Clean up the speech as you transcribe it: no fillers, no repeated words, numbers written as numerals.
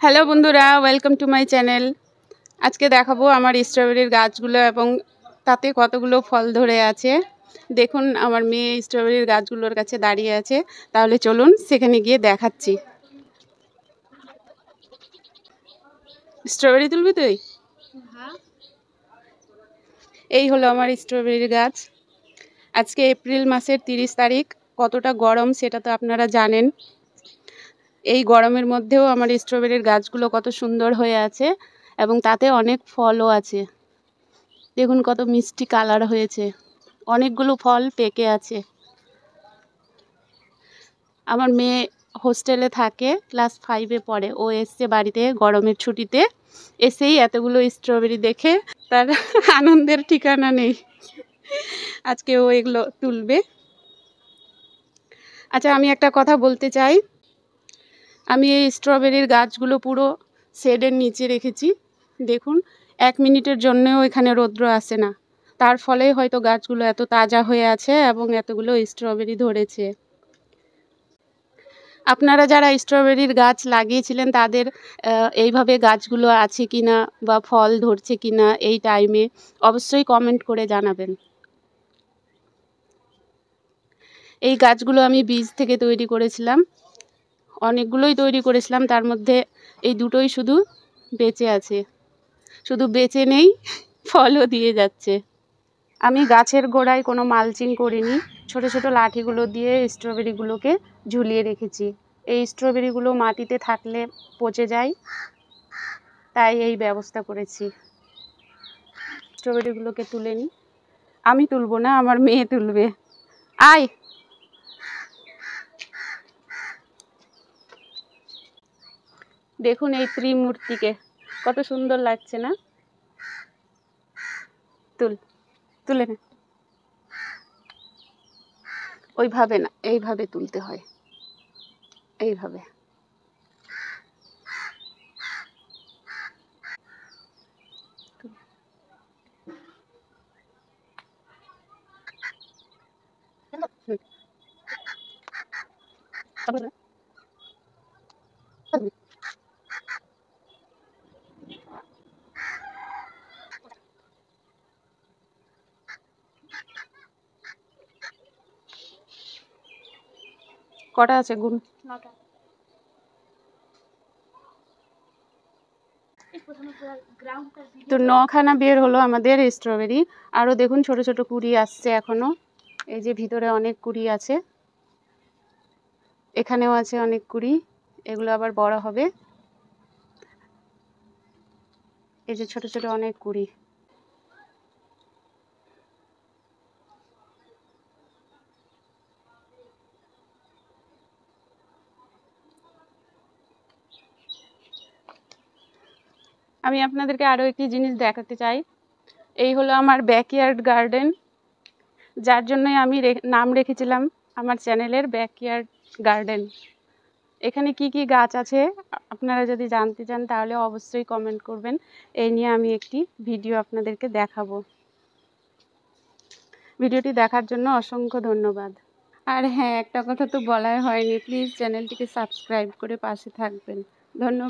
Hello বন্ধুরা, welcome to my channel. আজকে দেখাবো আমার স্ট্রবেরির গাছগুলো এবং তাতে কতগুলো ফল ধরে আছে। দেখুন, আমার মেয়ে স্ট্রবেরির গাছগুলোর কাছে দাঁড়িয়ে আছে। তাহলে চলুন সেখানে গিয়ে দেখাচ্ছি। স্ট্রবেরি তুলবি তুই? এই হলো আমার স্ট্রবেরির গাছ। আজকে এপ্রিল মাসের 30 তারিখ। কতটা গরম সেটা তো আপনারা জানেন। এই গরমের মধ্যেও আমার স্ট্রবেরির গাছগুলো কত সুন্দর হয়ে আছে এবং তাতে অনেক ফলও আছে। দেখুন কত মিষ্টি কালার হয়েছে, অনেকগুলো ফল পেকে আছে। আমার মেয়ে হোস্টেলে থাকে, ক্লাস 5-এ পড়ে। ও এসছে বাড়িতে গরমের ছুটিতে, এসেই এতগুলো স্ট্রবেরি দেখে তার আনন্দের ঠিকানা নেই। আজকে ও এগুলো তুলবে। আচ্ছা, আমি একটা কথা বলতে চাই। আমি এই স্ট্রবেরির গাছগুলো পুরো শেডের নিচে রেখেছি। দেখুন, 1 মিনিটের জন্যও এখানে রৌদ্র আসে না। তার ফলে হয়তো গাছগুলো এত তাজা হয়ে আছে এবং এতগুলো স্ট্রবেরি ধরেছে। আপনারা যারা স্ট্রবেরির গাছ লাগিয়েছিলেন তাদের এইভাবে গাছগুলো আছে কিনা বা ফল ধরছে কিনা এই টাইমে অবশ্যই কমেন্ট করে জানাবেন। এই গাছগুলো আমি বীজ থেকে তৈরি করেছিলাম, অনেকগুলোই তৈরি করেছিলাম। তার মধ্যে এই দুটোই শুধু বেঁচে আছে, শুধু বেঁচে নেই, ফলও দিয়ে যাচ্ছে। আমি গাছের গোড়ায় কোনো মালচিং করিনি, ছোট ছোট লাঠিগুলো দিয়ে স্ট্রবেরিগুলোকে ঝুলিয়ে রেখেছি। এই স্ট্রবেরিগুলো মাটিতে থাকলে পচে যায়, তাই এই ব্যবস্থা করেছি। স্ট্রবেরিগুলোকে তুলে নিই। আমি তুলবো না, আমার মেয়ে তুলবে। আয়, দেখুন এই ত্রিমূর্তিকে, কত সুন্দর লাগছে না? তুলে না, ওইভাবে না, এইভাবে তুলতে হয়, এইভাবে। কটা আছে গুণ? 9টা। তো 9খানা বের হলো আমাদের স্ট্রবেরি। আরও দেখুন ছোট ছোট কুড়ি আসছে এখনো। এই যে ভিতরে অনেক কুড়ি আছে, এখানেও আছে অনেক কুড়ি। এগুলো আবার বড় হবে। এই যে ছোট ছোট অনেক কুড়ি। আমি আপনাদেরকে আরও একটি জিনিস দেখাতে চাই। এই হলো আমার ব্যাকইয়ার্ড গার্ডেন, যার জন্যই আমি নাম রেখেছিলাম আমার চ্যানেলের ব্যাকইয়ার্ড গার্ডেন। এখানে কি কি গাছ আছে আপনারা যদি জানতে চান তাহলে অবশ্যই কমেন্ট করবেন। এই নিয়ে আমি একটি ভিডিও আপনাদেরকে দেখাবো। ভিডিওটি দেখার জন্য অসংখ্য ধন্যবাদ। আর হ্যাঁ, একটা কথা তো বলাই হয়নি, প্লিজ চ্যানেলটিকে সাবস্ক্রাইব করে পাশে থাকবেন। ধন্যবাদ।